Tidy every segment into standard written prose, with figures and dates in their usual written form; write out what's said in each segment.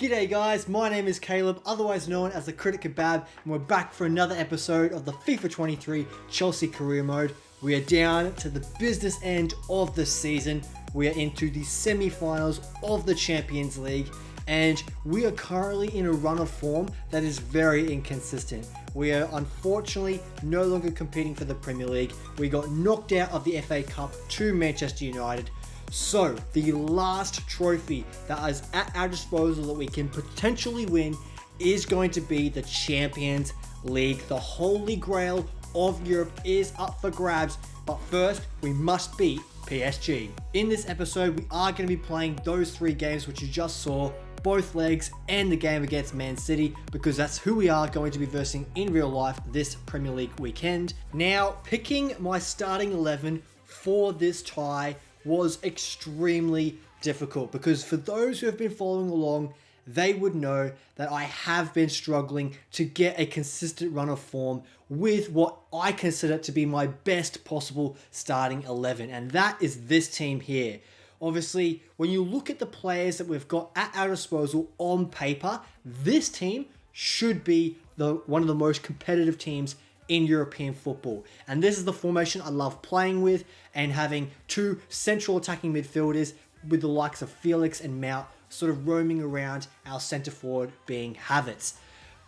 G'day guys, my name is Caleb, otherwise known as the Critic Kebab, and we're back for another episode of the FIFA 23 Chelsea Career Mode. We are down to the business end of the season. We are into the semi-finals of the Champions League, and we are currently in a run of form that is very inconsistent. We are unfortunately no longer competing for the Premier League. We got knocked out of the FA Cup to Manchester United. So, the last trophy that is at our disposal that we can potentially win is going to be the Champions League. The holy grail of Europe is up for grabs, but first we must beat PSG. In this episode, we are going to be playing those three games which you just saw, both legs and the game against Man City, because that's who we are going to be versing in real life this Premier League weekend. Now, picking my starting 11 for this tie was extremely difficult, because for those who have been following along, they would know that I have been struggling to get a consistent run of form with what I consider to be my best possible starting 11, and that is this team here. Obviously, when you look at the players that we've got at our disposal on paper, this team should be one of the most competitive teams in European football. And this is the formation I love playing with, and having two central attacking midfielders with the likes of Felix and Mount sort of roaming around, our centre forward being Havertz.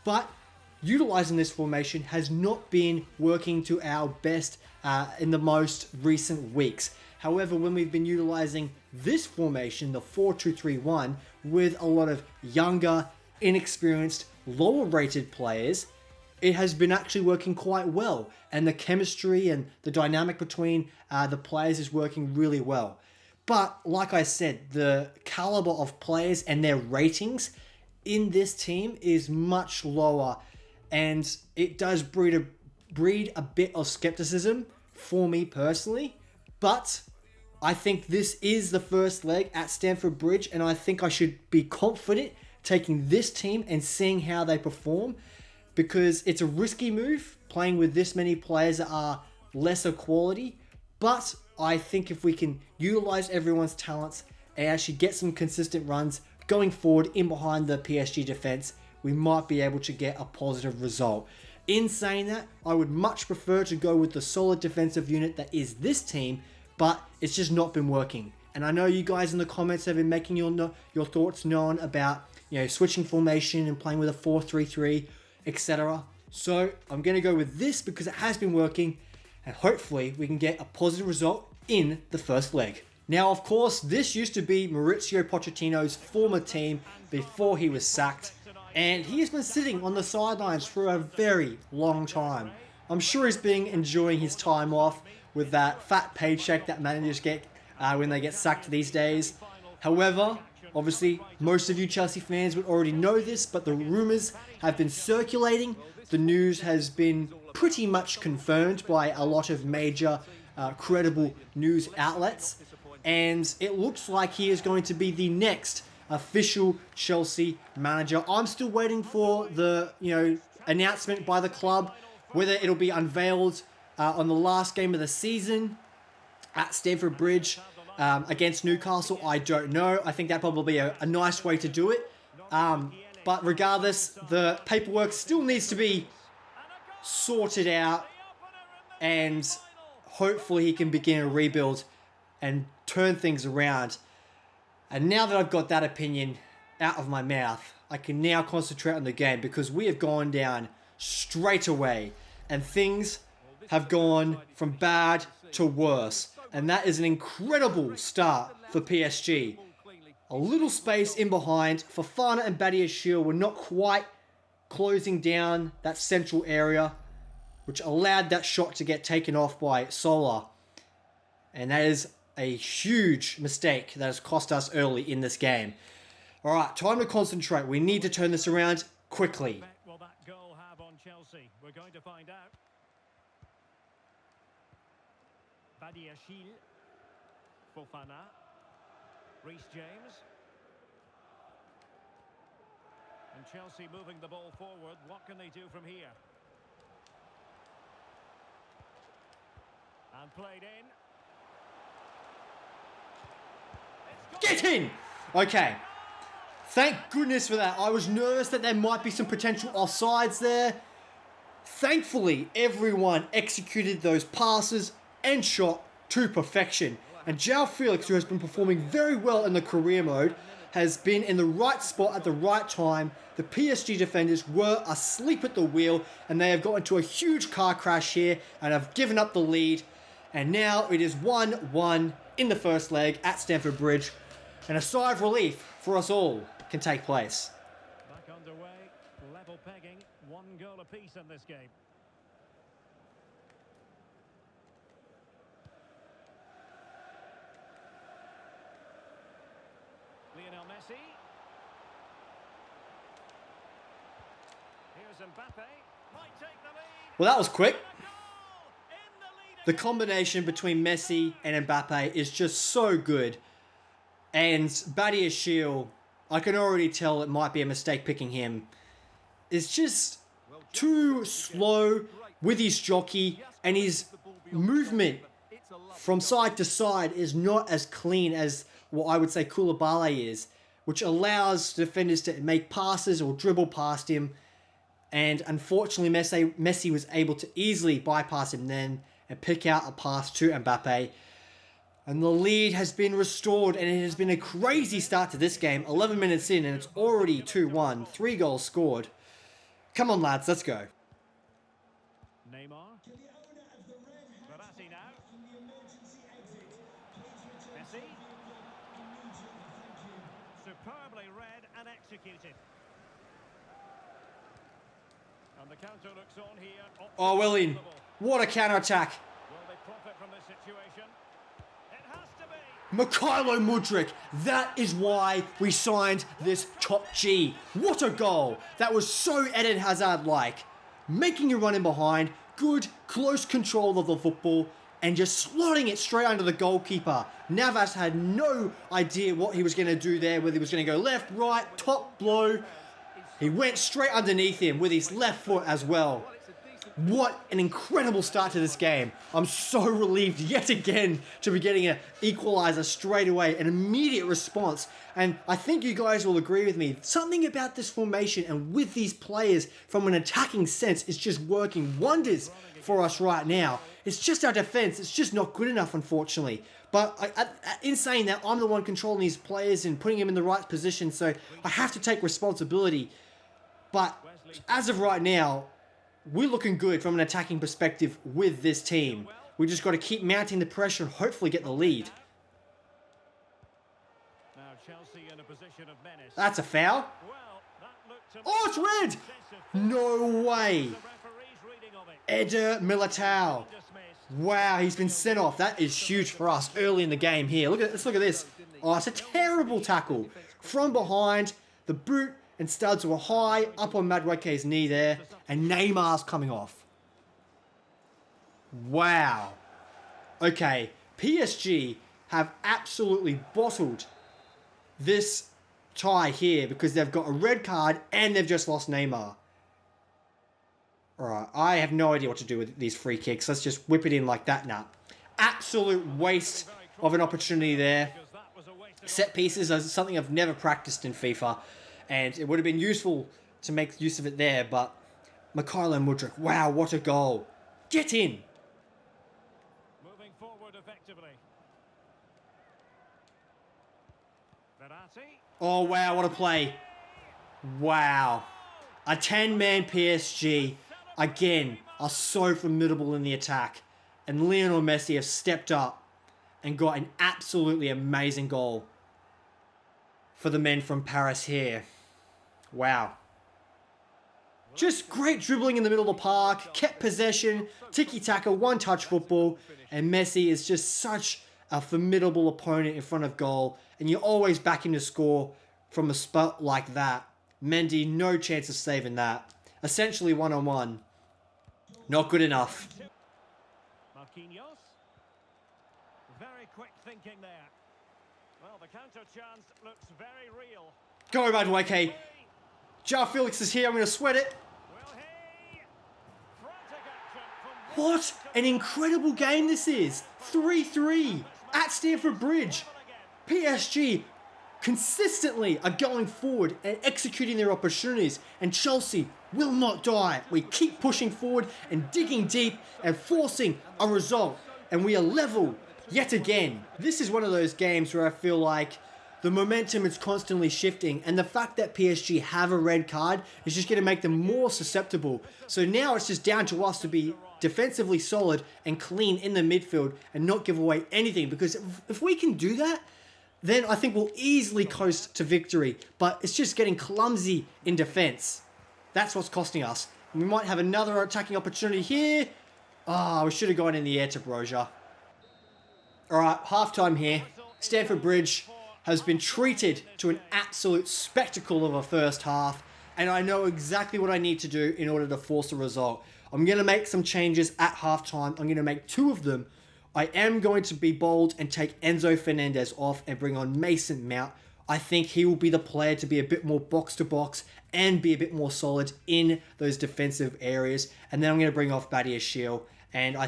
But utilising this formation has not been working to our best in the most recent weeks. However, when we've been utilising this formation, the 4-2-3-1, with a lot of younger, inexperienced, lower rated players, it has been actually working quite well, and the chemistry and the dynamic between the players is working really well. But like I said, the caliber of players and their ratings in this team is much lower, and it does breed a bit of skepticism for me personally. But I think this is the first leg at Stamford Bridge, and I think I should be confident taking this team and seeing how they perform, because it's a risky move playing with this many players that are lesser quality. But I think if we can utilize everyone's talents and actually get some consistent runs going forward in behind the PSG defense, we might be able to get a positive result. In saying that, I would much prefer to go with the solid defensive unit that is this team, but it's just not been working. And I know you guys in the comments have been making your thoughts known about, switching formation and playing with a 4-3-3, etc. So I'm going to go with this because it has been working, and hopefully we can get a positive result in the first leg. Now, of course, this used to be Mauricio Pochettino's former team before he was sacked, and he has been sitting on the sidelines for a very long time. I'm sure he's been enjoying his time off with that fat paycheck that managers get when they get sacked these days. However, obviously, most of you Chelsea fans would already know this, but the rumours have been circulating. The news has been pretty much confirmed by a lot of major credible news outlets, and it looks like he is going to be the next official Chelsea manager. I'm still waiting for the announcement by the club, whether it'll be unveiled on the last game of the season at Stamford Bridge against Newcastle. I don't know. I think that'd probably be a nice way to do it. But regardless, the paperwork still needs to be sorted out, and hopefully he can begin a rebuild and turn things around. And now that I've got that opinion out of my mouth, I can now concentrate on the game, because we have gone down straight away and things have gone from bad to worse. And that is an incredible start for PSG. A little space in behind. Fofana and Badiashile were not quite closing down that central area, which allowed that shot to get taken off by Solar. And that is a huge mistake that has cost us early in this game. Alright, time to concentrate. We need to turn this around quickly. Will that goal have on Chelsea? We're going to find out. Badiashile, Fofana, Reece James. And Chelsea moving the ball forward. What can they do from here? And played in. Get in! Okay. Thank goodness for that. I was nervous that there might be some potential offsides there. Thankfully, everyone executed those passes and shot to perfection. And João Felix, who has been performing very well in the career mode, has been in the right spot at the right time. The PSG defenders were asleep at the wheel, and they have got into a huge car crash here and have given up the lead. And now it is 1-1 in the first leg at Stamford Bridge. And a sigh of relief for us all can take place. Back underway, level pegging, 1 goal apiece in this game. Lionel Messi. Here's Mbappe. Might take the lead. Well, that was quick. Goal in the lead. The combination between Messi and Mbappe is just so good. And Badiashile, I can already tell it might be a mistake picking him. It's just too slow with his jockey, and his movement from side to side is not as clean as what I would say Koulibaly is, which allows defenders to make passes or dribble past him. And unfortunately, Messi was able to easily bypass him then and pick out a pass to Mbappe. And the lead has been restored, and it has been a crazy start to this game. 11 minutes in, and it's already 2-1. 3 goals scored. Come on, lads, let's go. Neymar. Verratti now. Messi. Superbly read and executed. And the counter looks on here. Oh, well in. What a counter-attack. Will they profit from this situation? It has to be. Mykhailo Mudryk, that is why we signed this top G. What a goal. That was so Eden Hazard-like. Making a run in behind, good, close control of the football, and just slotting it straight under the goalkeeper. Navas had no idea what he was going to do there, whether he was going to go left, right, top blow. He went straight underneath him with his left foot as well. What an incredible start to this game. I'm so relieved yet again to be getting an equaliser straight away, an immediate response. And I think you guys will agree with me. Something about this formation and with these players from an attacking sense is just working wonders for us right now. It's just our defence. It's just not good enough, unfortunately. But in saying that, I'm the one controlling these players and putting them in the right position, so I have to take responsibility. But as of right now, we're looking good from an attacking perspective with this team. We just got to keep mounting the pressure and hopefully get the lead. Now Chelsea in a position of menace. That's a foul. Well, that looked to Oh, it's red! No way. the referee's reading of it. Eder Militao. Dismissed. Wow, he's been sent off. That is huge for us early in the game here. Let's look at this. Oh, it's a terrible tackle. From behind, the boot and studs were high, up on Madueke's knee there, and Neymar's coming off. Wow. Okay, PSG have absolutely bottled this tie here because they've got a red card and they've just lost Neymar. Alright, I have no idea what to do with these free kicks. Let's just whip it in like that now. Absolute waste of an opportunity there. Because that was a waste of Set pieces are something I've never practiced in FIFA, and it would have been useful to make use of it there, but Mykhailo Mudryk, wow, what a goal. Get in. moving forward effectively. Verratti. Oh, wow, what a play. Wow. A 10-man PSG, again, are so formidable in the attack, and Lionel Messi have stepped up and got an absolutely amazing goal for the men from Paris here. Wow. Just great dribbling in the middle of the park, kept possession, tiki-taka, one-touch football, and Messi is just such a formidable opponent in front of goal, and you always back him to score from a spot like that. Mendy, no chance of saving that. Essentially one-on-one. Not good enough. Marquinhos. Very quick thinking there. Well, the counter chance looks very real. Go, Madueke. João Felix is here, I'm going to sweat it. Will he? Frantic action from What an incredible game this is. 3-3 at Stamford Bridge. PSG consistently are going forward and executing their opportunities, and Chelsea will not die. We keep pushing forward and digging deep and forcing a result, and we are level yet again. This is one of those games where I feel like the momentum is constantly shifting, and the fact that PSG have a red card is just going to make them more susceptible. So now it's just down to us to be defensively solid and clean in the midfield and not give away anything, because if we can do that, then I think we'll easily coast to victory. But it's just getting clumsy in defense. That's what's costing us. We might have another attacking opportunity here. Ah, we should have gone in the air to Broja. Alright, halftime here. Stamford Bridge has been treated to an absolute spectacle of a first half, and I know exactly what I need to do in order to force a result. I'm going to make some changes at halftime. I'm going to make 2 of them. I am going to be bold and take Enzo Fernandez off and bring on Mason Mount. I think he will be the player to be a bit more box-to-box and be a bit more solid in those defensive areas. And then I'm going to bring off Badiashile. And I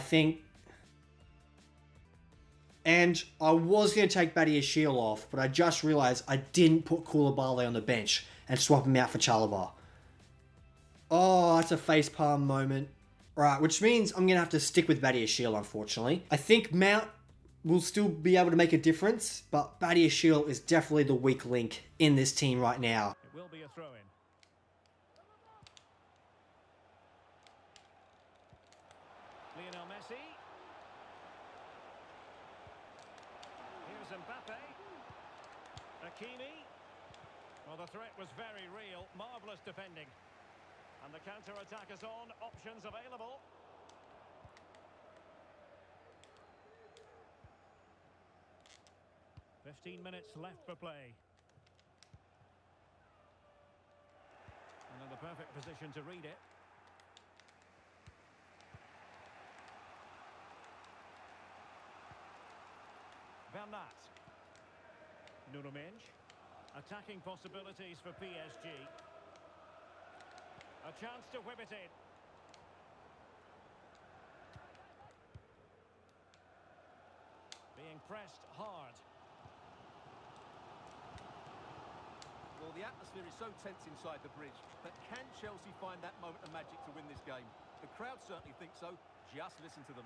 was going to take Badiashile off, but I just realized I didn't put Koulibaly on the bench and swap him out for Chalobah. Oh, that's a facepalm moment. Right, which means I'm going to have to stick with Badiashile, unfortunately. I think Mount will still be able to make a difference, but Badiashile is definitely the weak link in this team right now. It will be a throw-in. Lionel Messi. Here's Mbappe. Hakimi. Well, the threat was very real. Marvellous defending. And the counter-attack is on. Options available. "15 minutes left for play. And in the perfect position to read it. Bernat. Nuno Mendes. Attacking possibilities for PSG. A chance to whip it in. Being pressed hard. Well, the atmosphere is so tense inside the bridge, but can Chelsea find that moment of magic to win this game? The crowd certainly think so. Just listen to them.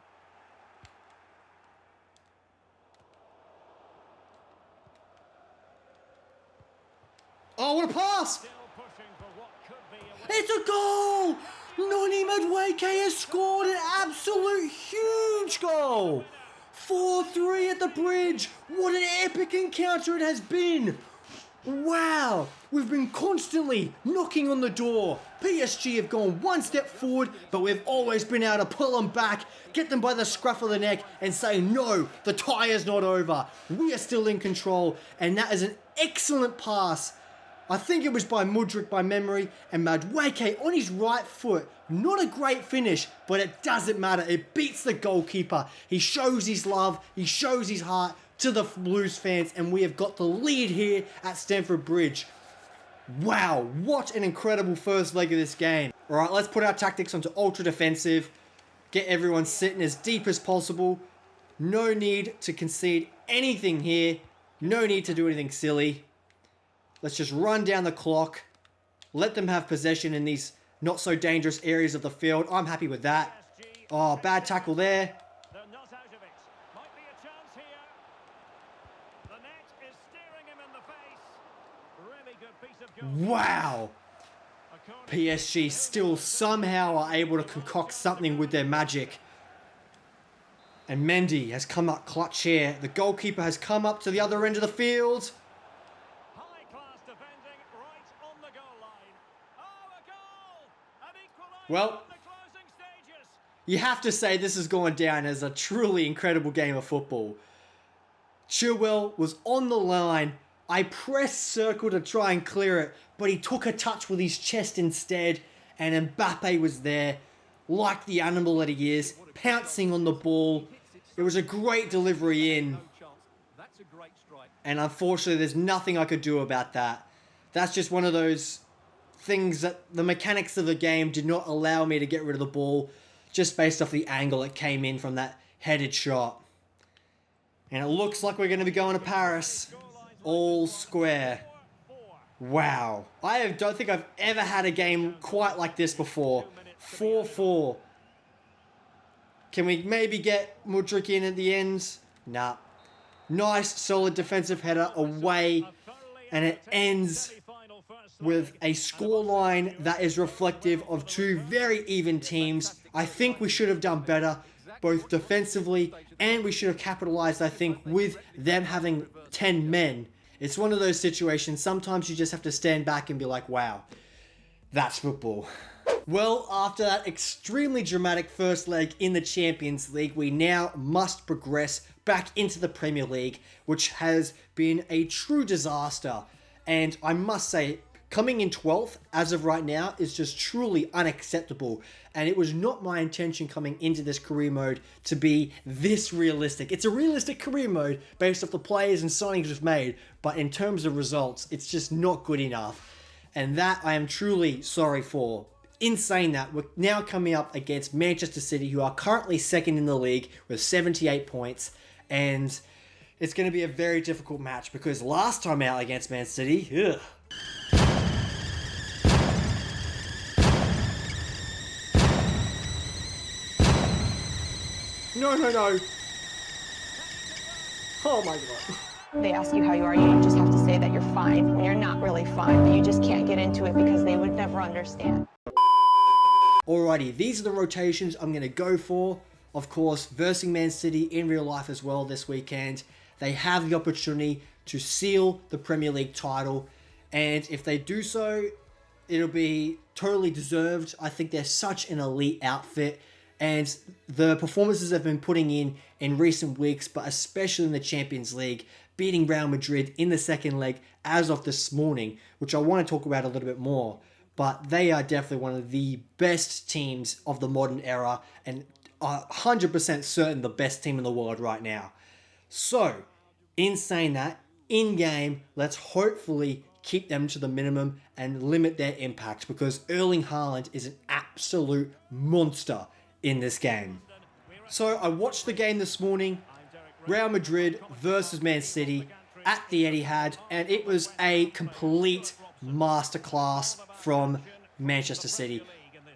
Oh, what a pass! Still pushing for what could be a win. It's a goal! Noni Madueke has scored an absolute huge goal! 4-3 at the bridge! What an epic encounter it has been! Wow! We've been constantly knocking on the door. PSG have gone one step forward, but we've always been able to pull them back, get them by the scruff of the neck, and say, no, the tie is not over. We are still in control, and that is an excellent pass. I think it was by Mudryk by memory, and Madueke on his right foot. Not a great finish, but it doesn't matter. It beats the goalkeeper. He shows his love, he shows his heart to the Blues fans, and we have got the lead here at Stamford Bridge. Wow, what an incredible first leg of this game. Alright, let's put our tactics onto ultra defensive. Get everyone sitting as deep as possible. No need to concede anything here. No need to do anything silly. Let's just run down the clock. Let them have possession in these not so dangerous areas of the field. I'm happy with that. Oh, bad tackle there. They're not out of it. Might be a chance here. The net is staring him in the face. Really good piece of goal. Wow. PSG still somehow are able to concoct something with their magic. And Mendy has come up clutch here. The goalkeeper has come up to the other end of the field. High-class defending right on the goal line. Oh, a goal! An equaliser Well, in the closing stages. you have to say this has gone down as a truly incredible game of football. Chilwell was on the line. I pressed circle to try and clear it, but he took a touch with his chest instead, and Mbappe was there, like the animal that he is, pouncing on the ball. It was a great delivery in, That's a great strike. and unfortunately there's nothing I could do about that. That's just one of those things that the mechanics of the game did not allow me to get rid of the ball, just based off the angle it came in from that headed shot. And it looks like we're going to be going to Paris. Scoreline all square. Wow. Don't think I've ever had a game quite like this before. 4-4. Can we maybe get Mudryk in at the end? Nah. Nice, solid defensive header away. And it ends with a scoreline that is reflective of two very even teams. I think we should have done better, both defensively, and we should have capitalized, I think, with them having 10 men. It's one of those situations, sometimes you just have to stand back and be like, wow, that's football. Well, after that extremely dramatic first leg in the Champions League, we now must progress back into the Premier League, which has been a true disaster. And I must say, coming in 12th as of right now is just truly unacceptable. And it was not my intention coming into this career mode to be this realistic. It's a realistic career mode based off the players and signings we've made, but in terms of results, it's just not good enough. And that I am truly sorry for. In saying that, we're now coming up against Manchester City, who are currently second in the league with 78 points. And it's going to be a very difficult match because last time out against Man City, ugh. No. Oh my god. They ask you how you are, you just have to say that you're fine when you're not really fine, but you just can't get into it because they would never understand. Alrighty, these are the rotations I'm going to go for. Of course, versing Man City in real life as well this weekend. They have the opportunity to seal the Premier League title, and if they do so, it'll be totally deserved. I think they're such an elite outfit, and the performances they've been putting in recent weeks, but especially in the Champions League, beating Real Madrid in the second leg as of this morning, which I want to talk about a little bit more. But they are definitely one of the best teams of the modern era, and 100% certain the best team in the world right now. So, in saying that, in-game, let's hopefully keep them to the minimum and limit their impact, because Erling Haaland is an absolute monster in this game. So, I watched the game this morning, Real Madrid versus Man City at the Etihad, and it was a complete masterclass from Manchester City.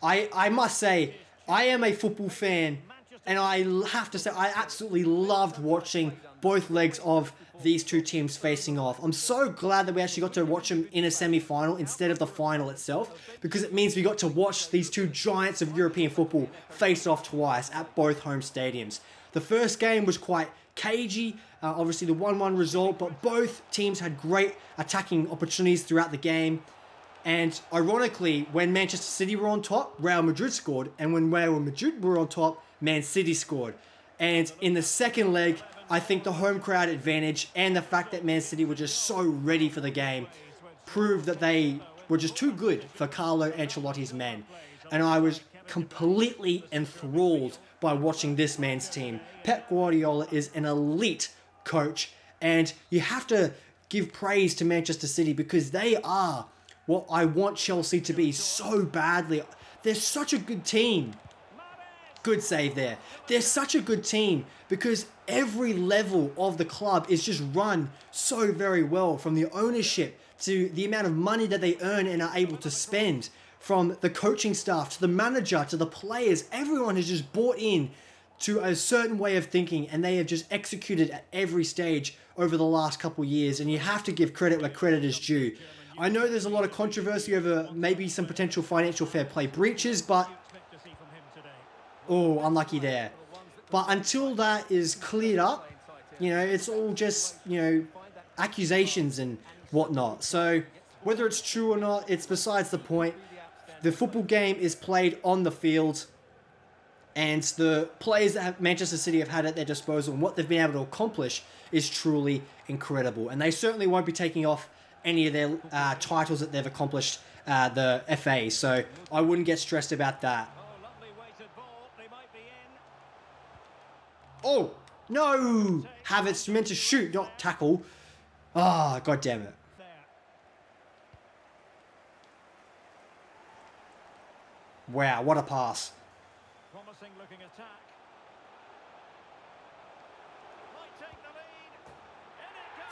I must say, I am a football fan, and I have to say, I absolutely loved watching both legs of these two teams facing off. I'm so glad that we actually got to watch them in a semi-final instead of the final itself, because it means we got to watch these two giants of European football face off twice at both home stadiums. The first game was quite cagey, obviously the 1-1 result, but both teams had great attacking opportunities throughout the game. And ironically, when Manchester City were on top, Real Madrid scored, and when Real Madrid were on top, Man City scored. And in the second leg, I think the home crowd advantage and the fact that Man City were just so ready for the game proved that they were just too good for Carlo Ancelotti's men. And I was completely enthralled by watching this man's team. Pep Guardiola is an elite coach, and you have to give praise to Manchester City because they are what I want Chelsea to be so badly. They're such a good team. Good save there. They're such a good team because every level of the club is just run so very well, from the ownership to the amount of money that they earn and are able to spend, from the coaching staff to the manager to the players. Everyone has just bought in to a certain way of thinking, and they have just executed at every stage over the last couple of years, and you have to give credit where credit is due. I know there's a lot of controversy over maybe some potential financial fair play breaches, but oh, unlucky there. But until that is cleared up, it's all just, accusations and whatnot. So whether it's true or not, it's besides the point. The football game is played on the field, and the players that Manchester City have had at their disposal and what they've been able to accomplish is truly incredible. And they certainly won't be taking off any of their titles that they've accomplished, the FA. So I wouldn't get stressed about that. Oh, no! Havertz meant to shoot, not tackle. Ah, God damn it. Wow, what a pass. Promising looking attack. Might take the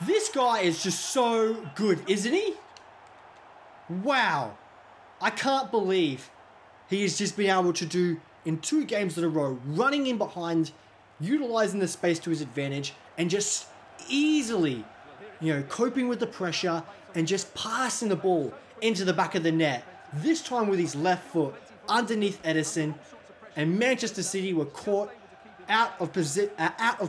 lead. This guy is just so good, isn't he? Wow. I can't believe he has just been able to do in 2 games in a row, running in behind, utilizing the space to his advantage, and just easily, coping with the pressure and just passing the ball into the back of the net. This time with his left foot underneath Edison, and Manchester City were caught out of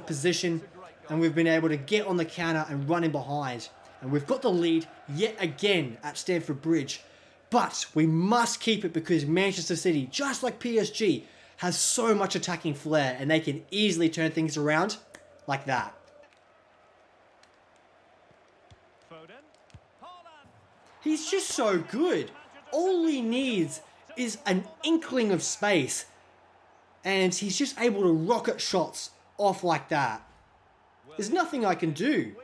position, and we've been able to get on the counter and run in behind. And we've got the lead yet again at Stamford Bridge. But we must keep it because Manchester City, just like PSG, has so much attacking flair and they can easily turn things around like that. He's just so good. All he needs is an inkling of space and he's just able to rocket shots off like that. There's nothing I can do.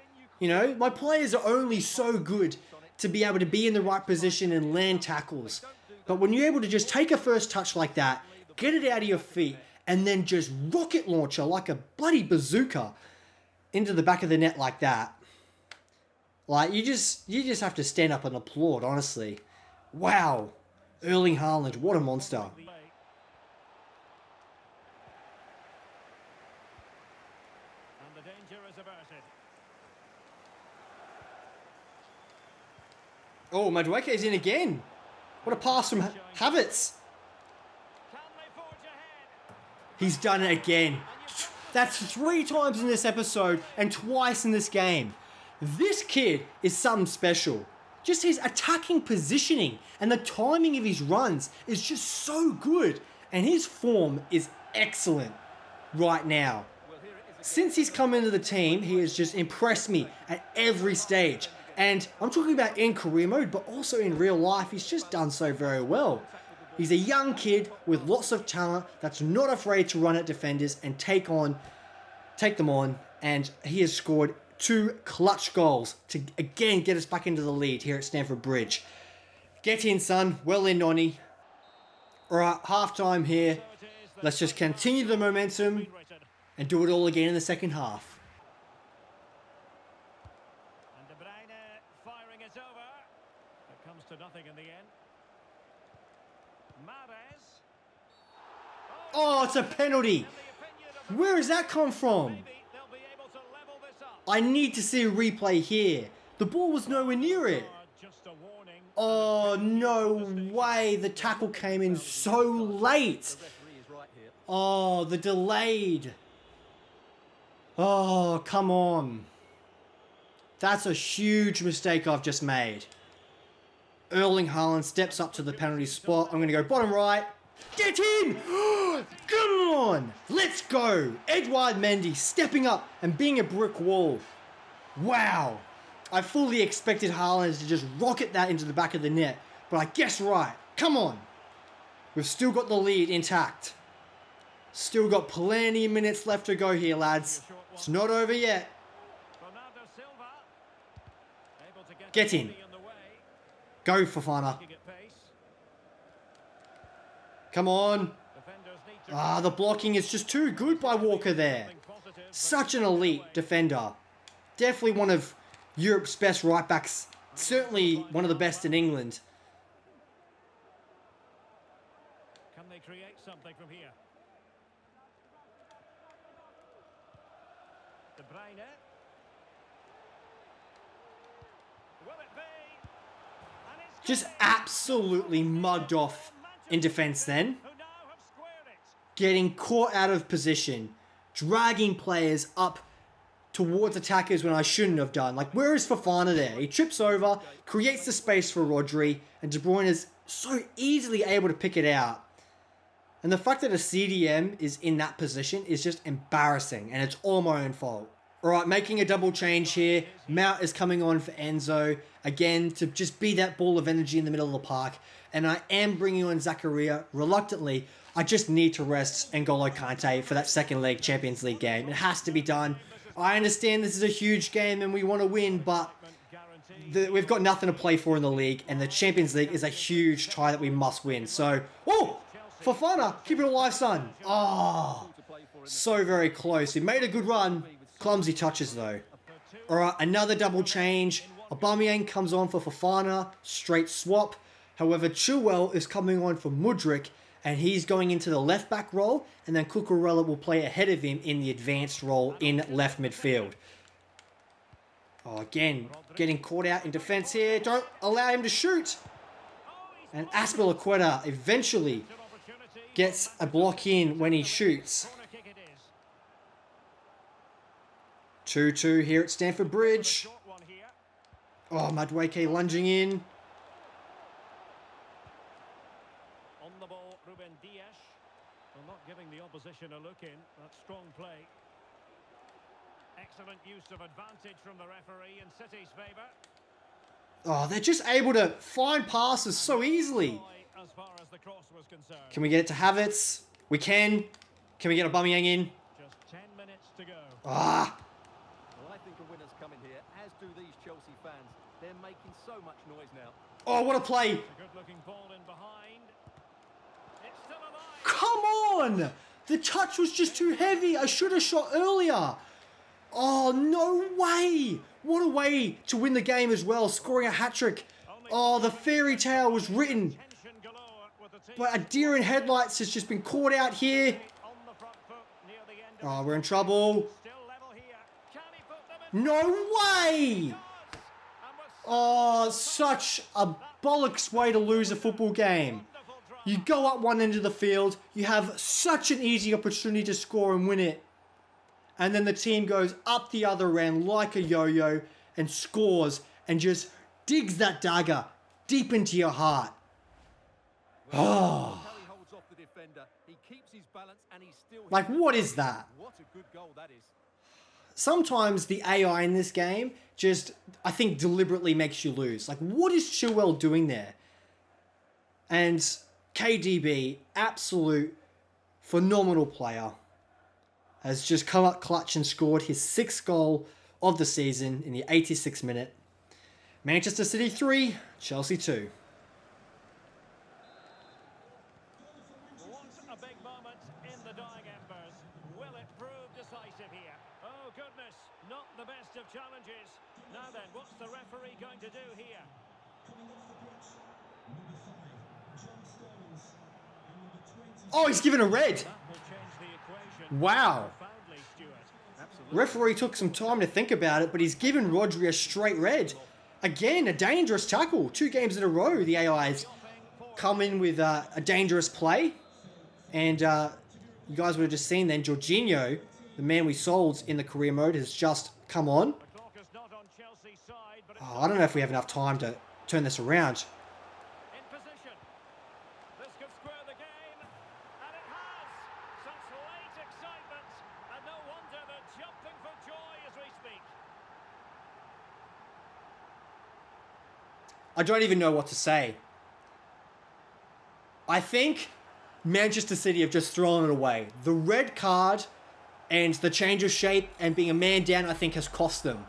My players are only so good to be able to be in the right position and land tackles. But when you're able to just take a first touch like that, get it out of your feet, and then just rocket launcher like a bloody bazooka into the back of the net like that. Like, you just have to stand up and applaud, honestly. Wow. Erling Haaland, what a monster. Oh, Madueke is in again. What a pass from Havertz. He's done it again. That's 3 times in this episode and twice in this game. This kid is something special. Just his attacking positioning and the timing of his runs is just so good. And his form is excellent right now. Since he's come into the team, he has just impressed me at every stage. And I'm talking about in career mode, but also in real life, he's just done so very well. He's a young kid with lots of talent that's not afraid to run at defenders and take them on. And he has scored 2 clutch goals to again get us back into the lead here at Stamford Bridge. Get in, son. Well in, Nonny. Alright, half-time here. Let's just continue the momentum and do it all again in the second half. To nothing in the end. Mahrez. Oh, it's a penalty. Where has that come from? I need to see a replay here. The ball was nowhere near it. Oh, no way. The tackle came in so late. Oh, the delayed. Oh, come on. That's a huge mistake I've just made. Erling Haaland steps up to the penalty spot. I'm going to go bottom right. Get in! Come on! Let's go! Edouard Mendy stepping up and being a brick wall. Wow! I fully expected Haaland to just rocket that into the back of the net. But I guess right. Come on! We've still got the lead intact. Still got plenty of minutes left to go here, lads. It's not over yet. Get in. Go, Fofana. Come on. The blocking is just too good by Walker there. Such an elite defender. Definitely one of Europe's best right backs. Certainly one of the best in England. Can they create something from here? De Bruyne. Will it be? Just absolutely mugged off in defence then. Getting caught out of position. Dragging players up towards attackers when I shouldn't have done. Like, where is Fofana there? He trips over, creates the space for Rodri, and De Bruyne is so easily able to pick it out. And the fact that a CDM is in that position is just embarrassing, and it's all my own fault. Alright, making a double change here. Mount is coming on for Enzo. Again, to just be that ball of energy in the middle of the park. And I am bringing on Zakaria reluctantly. I just need to rest N'Golo Kante for that second leg Champions League game. It has to be done. I understand this is a huge game and we want to win, but we've got nothing to play for in the league. And the Champions League is a huge tie that we must win. So, oh! Fofana, keep it alive, son. Oh, so very close. He made a good run. Clumsy touches, though. All right, another double change. Aubameyang comes on for Fofana, straight swap. However, Chilwell is coming on for Mudryk, and he's going into the left back role, and then Cucurella will play ahead of him in the advanced role in left midfield. Oh, again, getting caught out in defence here. Don't allow him to shoot. And Azpilicueta eventually gets a block in when he shoots. 2-2 here at Stamford Bridge. Oh, Madueke lunging in. On the ball, Ruben Dias. Well, not giving the opposition a look in. That's strong play. Excellent use of advantage from the referee in City's favour. Oh, they're just able to find passes so easily. As far as the cross was concerned. Can we get it to Havertz? We can. Can we get Aubameyang in? Just 10 minutes to go. Ah. Well, I think a winner's coming here, as do these Chelsea fans. They're making so much noise now. Oh, what a play. It's a good-looking ball in behind. It's still alive. Come on. The touch was just too heavy. I should have shot earlier. Oh, no way. What a way to win the game as well, scoring a hat-trick. Oh, the fairy tale was written. But a deer in headlights has just been caught out here. Oh, we're in trouble. No way. Oh, such a bollocks way to lose a football game. You go up one end of the field, you have such an easy opportunity to score and win it. And then the team goes up the other end like a yo-yo and scores and just digs that dagger deep into your heart. Oh. Like, what is that? What a good goal that is. Sometimes the AI in this game just, I think, deliberately makes you lose. Like, what is Chilwell doing there? And KDB, absolute phenomenal player, has just come up clutch and scored his 6th goal of the season in the 86th minute. Manchester City 3, Chelsea 2. What a big moment in the dying embers. Will it prove decisive here? Oh, goodness, not the best of challenges. Now then, what's the referee going to do here? Oh, he's given a red. That will change the equation. Wow. Profoundly, Stuart. Absolutely. Referee took some time to think about it, but he's given Rodri a straight red. Again, a dangerous tackle. 2 games in a row, the AI's come in with a dangerous play. And you guys would have just seen then, Jorginho, the man we sold in the career mode, has just come on. The clock is not on Chelsea's side, but it's Oh, I don't know if we have enough time to turn this around. in position. This could square the game, and it has. Such late excitement, and no wonder they're jumping for joy as we speak. I don't even know what to say. I think Manchester City have just thrown it away. The red card and the change of shape and being a man down, I think, has cost them.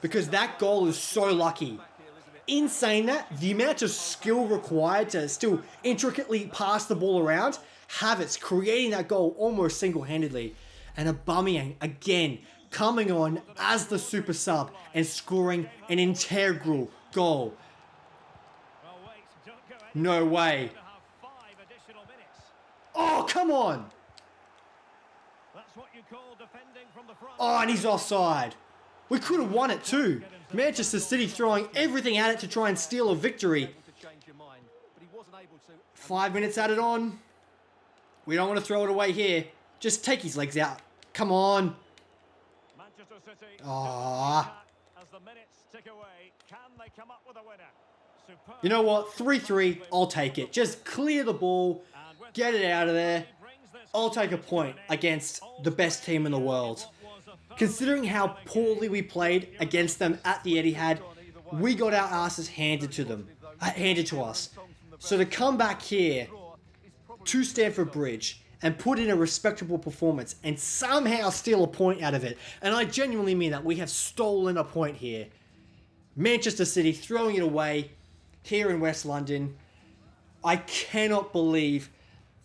Because that goal is so lucky. In saying that, the amount of skill required to still intricately pass the ball around, Havertz creating that goal almost single-handedly. And Aubameyang, again, coming on as the super sub and scoring an integral goal. Well, wait, don't go No way. to have 5 additional minutes. Oh, come on. That's what you call defending from the front. Oh, and he's offside. We could have won it too. Manchester City throwing everything at it to try and steal a victory. To change your mind, but he wasn't able to. 5 minutes added on. We don't want to throw it away here. Just take his legs out. Come on. Manchester City. Ah. As the minutes tick away, can they come up with a winner? Superb. You know what? 3-3. I'll take it. Just clear the ball. And with Get it out of there. he brings this I'll take a point against the best team in the world. Considering how poorly we played against them at the Etihad, we got our asses handed to us. So to come back here to Stamford Bridge and put in a respectable performance and somehow steal a point out of it, and I genuinely mean that, we have stolen a point here. Manchester City throwing it away here in West London. I cannot believe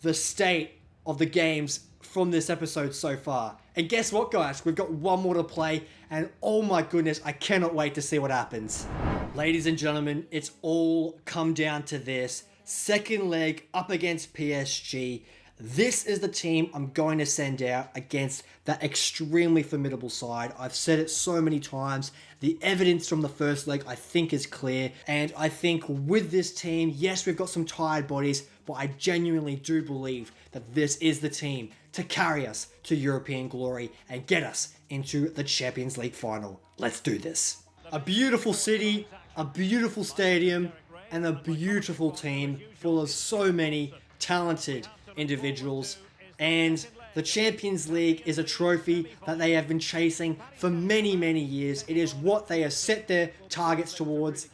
the state of the games from this episode so far. And guess what, guys? We've got one more to play, and oh my goodness, I cannot wait to see what happens. Ladies and gentlemen, it's all come down to this. Second leg up against PSG. This is the team I'm going to send out against that extremely formidable side. I've said it so many times. The evidence from the first leg, I think, is clear. And I think with this team, yes, we've got some tired bodies, but I genuinely do believe that this is the team to carry us to European glory and get us into the Champions League final. Let's do this. A beautiful city, a beautiful stadium, and a beautiful team full of so many talented individuals. And the Champions League is a trophy that they have been chasing for many, many years. It is what they have set their targets towards,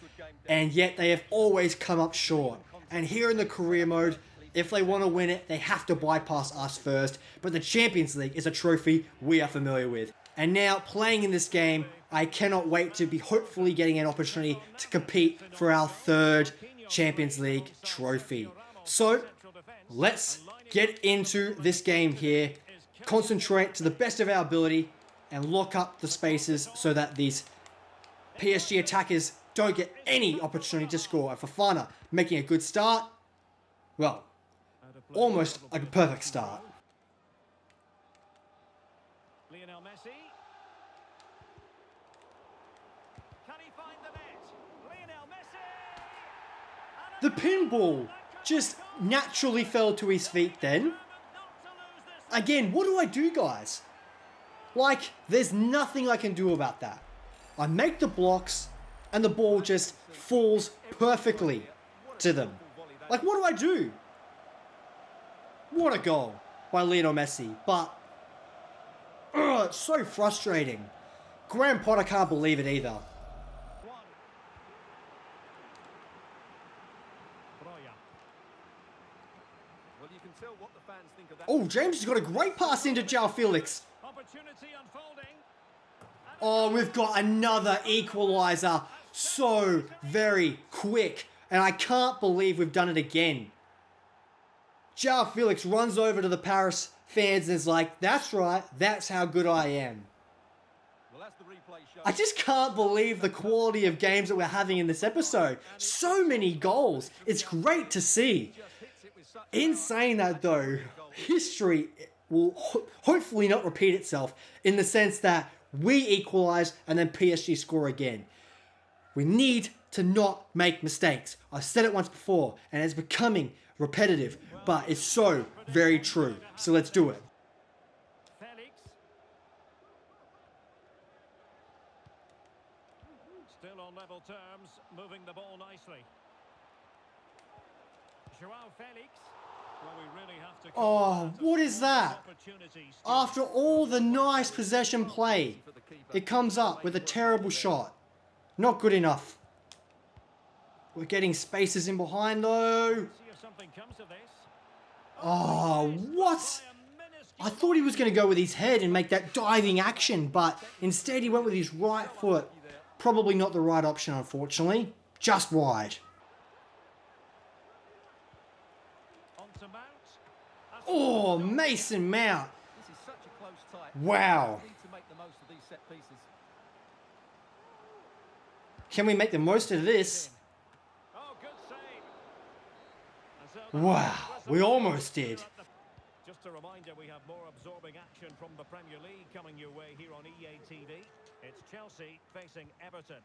and yet they have always come up short. And here in the career mode, if they want to win it, they have to bypass us first. But the Champions League is a trophy we are familiar with. And now, playing in this game, I cannot wait to be hopefully getting an opportunity to compete for our third Champions League trophy. So, let's get into this game here, concentrate to the best of our ability, and lock up the spaces so that these PSG attackers don't get any opportunity to score. And Fofana making a good start. Well, almost a perfect start. Lionel Messi. Can he find the net? Lionel Messi. The pinball just naturally fell to his feet then. Again, what do I do, guys? Like, there's nothing I can do about that. I make the blocks, and the ball just falls perfectly to them. Like, what do I do? What a goal by Lionel Messi. But, it's so frustrating. Graham Potter can't believe it either. Well, you can tell what the fans think of that. Oh, James has got a great pass into João Felix. Opportunity unfolding. Oh, we've got another equaliser. So very quick. And I can't believe we've done it again. João Felix runs over to the Paris fans and is like, that's right, that's how good I am. Well, as the replay shows, I just can't believe the quality of games that we're having in this episode. So many goals. It's great to see. In saying that though, history will hopefully not repeat itself in the sense that we equalise and then PSG score again. We need to not make mistakes. I've said it once before and it's becoming repetitive, but it's so very true. So let's do it. Felix. Still on level terms, moving the ball nicely. João Felix. Well, we really have to Oh, what is that? After all the nice possession play, it comes up with a terrible shot. Not good enough. We're getting spaces in behind though. See if something comes of this. Oh, what? I thought he was going to go with his head and make that diving action, but instead he went with his right foot. Probably not the right option, unfortunately. Just wide. On to Mount. Oh, Mason Mount. this is such a close tie. Wow. Need to make the most of these set pieces. Can we make the most of this? Oh, good save. And so the Wow, we whistle. almost did. Just a reminder, we have more absorbing action from the Premier League coming your way here on EA TV. It's Chelsea facing Everton.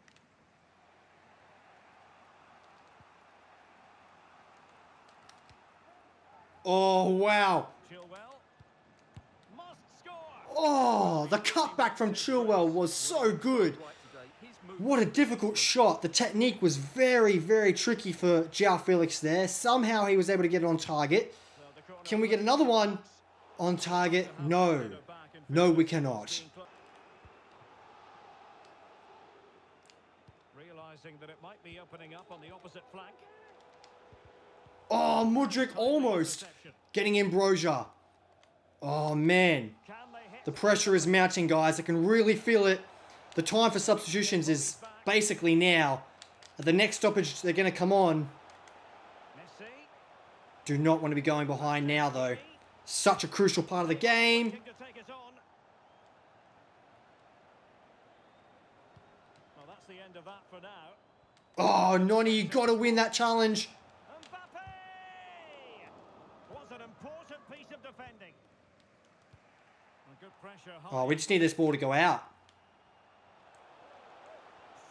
Oh, wow. Chilwell must score. Oh, the cutback from Chilwell was so good. What a difficult shot. The technique was very, very tricky for João Felix there. Somehow he was able to get it on target. Can we get another one on target? No. No, we cannot. Realizing that it might be opening up on the opposite flank. Oh, Mudryk almost getting in Broja. Oh, man. Can they hit? The pressure is mounting, guys. I can really feel it. The time for substitutions is basically now. At the next stoppage, they're going to come on. Messi. Do not want to be going behind now, though. Such a crucial part of the game. Looking to take it on. the end of that for now. Oh, Noni, you got to win that challenge. Mbappe! Was an important piece of defending. And good pressure. Oh, we just need this ball to go out.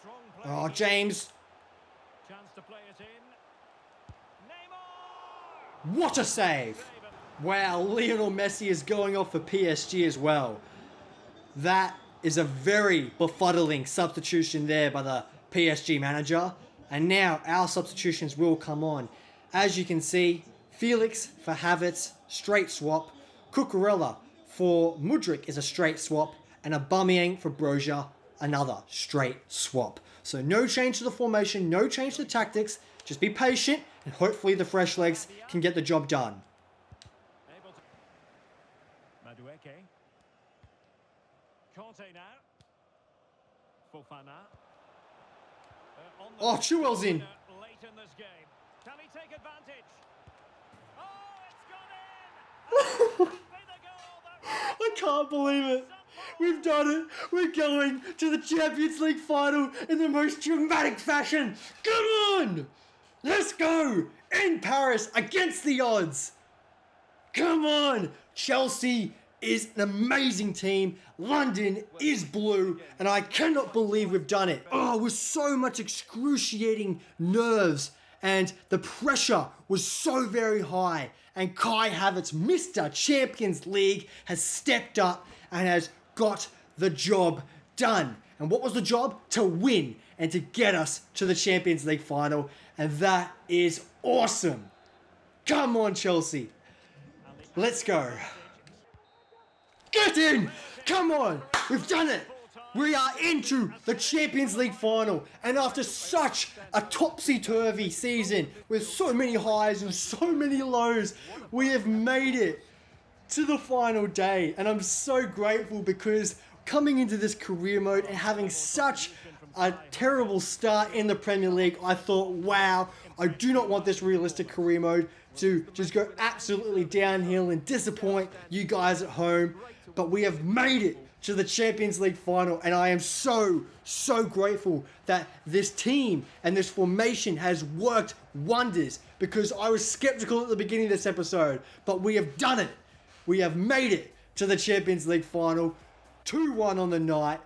Strong play. Oh, James. Chance to play it in. Neymar! What a save. Wow, Lionel Messi is going off for PSG as well. That is a very befuddling substitution there by the PSG manager. And now our substitutions will come on. As you can see, Felix for Havertz, straight swap. Cucurella for Mudryk is a straight swap. And Aubameyang for Broja, another straight swap. So no change to the formation, no change to the tactics. Just be patient and hopefully the fresh legs can get the job done. Madueke. Conte now. Fofana. Oh, Chilwell's in. Late in this game. Can he take advantage? Oh, it's gone in! I can't believe it. We've done it. We're going to the Champions League final in the most dramatic fashion. Come on! Let's go! In Paris against the odds. Come on! Chelsea is an amazing team. London is blue. And I cannot believe we've done it. Oh, with so much excruciating nerves. And the pressure was so very high. And Kai Havertz, Mr. Champions League, has stepped up and has got the job done. And what was the job? To win and to get us to the Champions League final. And that is awesome. Come on, Chelsea. Let's go. Get in! Come on! We've done it! We are into the Champions League final. And after such a topsy-turvy season with so many highs and so many lows, we have made it to the final day. And I'm so grateful because coming into this career mode and having such a terrible start in the Premier League, I thought, wow, I do not want this realistic career mode to just go absolutely downhill and disappoint you guys at home. But we have made it to the Champions League final, and I am so grateful that this team and this formation has worked wonders, because I was skeptical at the beginning of this episode, but we have done it. We have made it to the Champions League final. 2-1 on the night,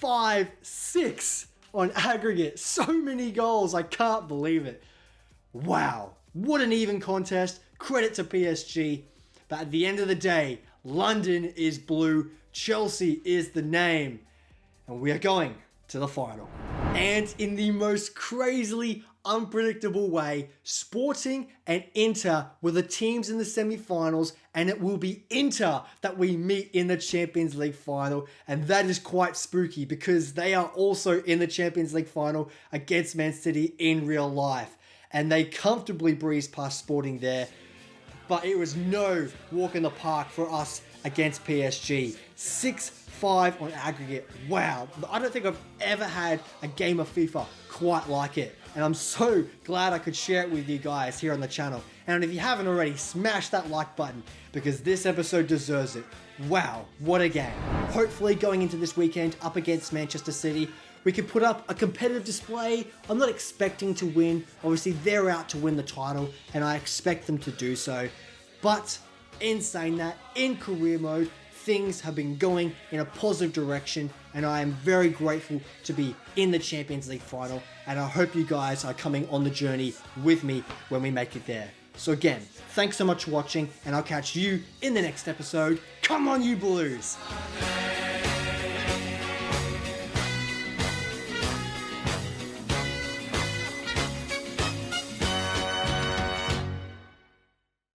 5-6 on aggregate. So many goals, I can't believe it. Wow, what an even contest. Credit to PSG. But at the end of the day, London is blue, Chelsea is the name, and we are going to the final. And in the most crazily unpredictable way, Sporting and Inter were the teams in the semi-finals, and it will be Inter that we meet in the Champions League final, and that is quite spooky because they are also in the Champions League final against Man City in real life, and they comfortably breezed past Sporting there. But it was no walk in the park for us against PSG. 6-5 on aggregate. Wow. I don't think I've ever had a game of FIFA quite like it. And I'm so glad I could share it with you guys here on the channel. And if you haven't already, smash that like button because this episode deserves it. Wow, what a game. Hopefully going into this weekend up against Manchester City, we can put up a competitive display. I'm not expecting to win. Obviously, they're out to win the title, and I expect them to do so. But in saying that, in career mode, things have been going in a positive direction, and I am very grateful to be in the Champions League final, and I hope you guys are coming on the journey with me when we make it there. So again, thanks so much for watching, and I'll catch you in the next episode. Come on, you Blues!